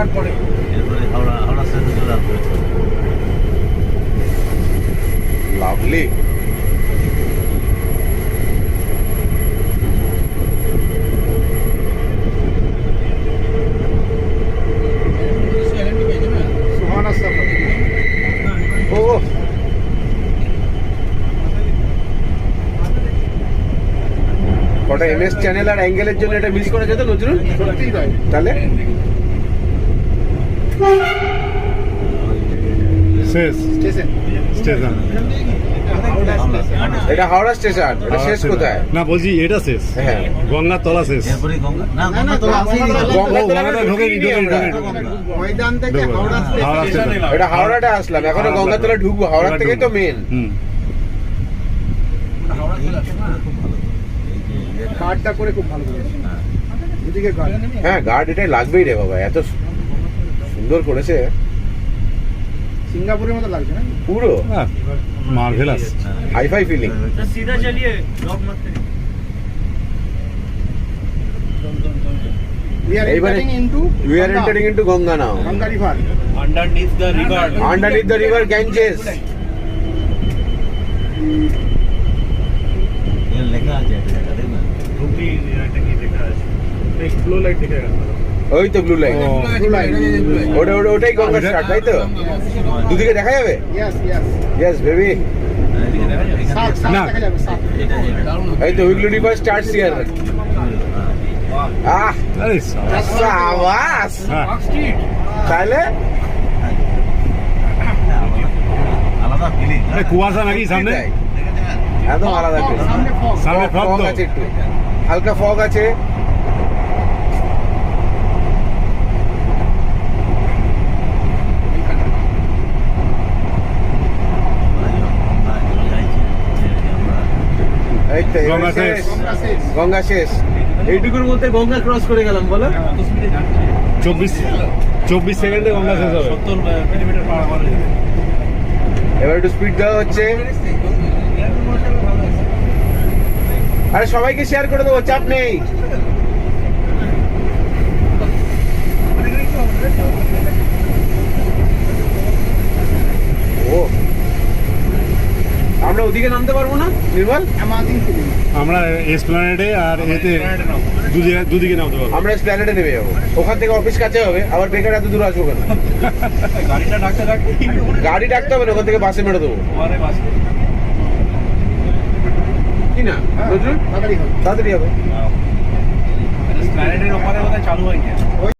তারপরে এরপরে হাওড়া হাওড়া স্টেশন চলে আসবে। লাভলি। সুহানা সফর ও কটা এমএস চ্যানেল আর অ্যাঙ্গেলের জন্য এটা মিস করা যেত নজরুল? সত্যিই তাই। তাহলে শেষ স্টেশন স্টেশন। এটা হাওড়া স্টেশন, এটা শেষ কোথায়? না বলছি এটা শেষ, হ্যাঁ গঙ্গার তলা শেষ। এরপরে গঙ্গা না না, গঙ্গা তো না, আসেই গঙ্গা তো- গঙ্গাতলা ঢোকেনি, আমরা। ময়দান থেকে ঢোকো। Howrah Howrah station station. এটা হাওড়াটা আসলাম, এখন গঙ্গাতলা ঢুকবো, হাওড়া থেকেই তো মেন। হুম। কার্ডটা করে খুব ভালো করেছে। এদিকে কার্ড হ্যাঁ গার্ড এটাই লাগবেই রে বাবা, এত সুন্দর করেছে সিঙ্গাপুরের মতো লাগছে না? পুরো মার্ভেলাস। Hi fi feeling. सीधा चलिए ब्लॉक मत करिए। We are এইবারে entering into we are entering into Ganga now. Ganga river. Underneath the river. Underneath the river Ganges. এর লেখা আছে একটা জায়গা, দেখ না। ऊपरी একটা কি লেখা আছে? एक ब्लू लाइट दिखेगा। ওই তো ব্লু লাইন, ও। Blue line. ওটাই গঙ্গা স্টার্ট, তাই তো? দুদিকে দেখা যাবে? Yes, yes. Yes baby. এদিকে দেখা যাবে। সাত সাত না। দেখা যাবে সাত। এটা এটা। এই তো উইগলু রিভার স্টার্টস হিয়ার। আহ আরে সাবাস। হ্যাঁ। তাহলে আলাদা ফিলিং। এই কুয়াশা নাকি সামনে? একদম আলাদা Fog, ফিল। সামনে fog। সামনে ফগ ফগ তো। আছে একটু, হালকা ফগ আছে। এই তো গঙ্গা এবার শেষ। শেষ। গঙ্গা শেষ। গঙ্গা শেষ। এইটুকুর মধ্যে গঙ্গা ক্রস করে গেলাম বলো। 24 সেকেন্ডে গঙ্গা শেষ হবে। 70 কিলোমিটার পার আওয়ার। এবার একটু স্পিড দেওয়া হচ্ছে। আরে সবাইকে শেয়ার করে দেবো, চাপ নেই। ও আমরা ওদিকে নামতে পারবো না নির্মল? Amazing feeling. আমরা এসপ্ল্যানেডে আর এতে দুদিকে নামতে পারবো। আমরা প্ল্যানেটে নেমে যাবো, ওখান থেকে অফিস কাছে হবে, আবার বেকার এত দূর আসবো কেন? গাড়িটা ডাকতে ডাকতে গাড়ি ডাকতে হবে না, ওখান থেকে বাসে মেরে দেবো। আমারে বাস। কি না নজরুল? তাড়াতাড়ি হবে। তাড়াতাড়ি হবে। প্ল্যানেটের ওপরে বোধহয় চালু হয়ে গেছে।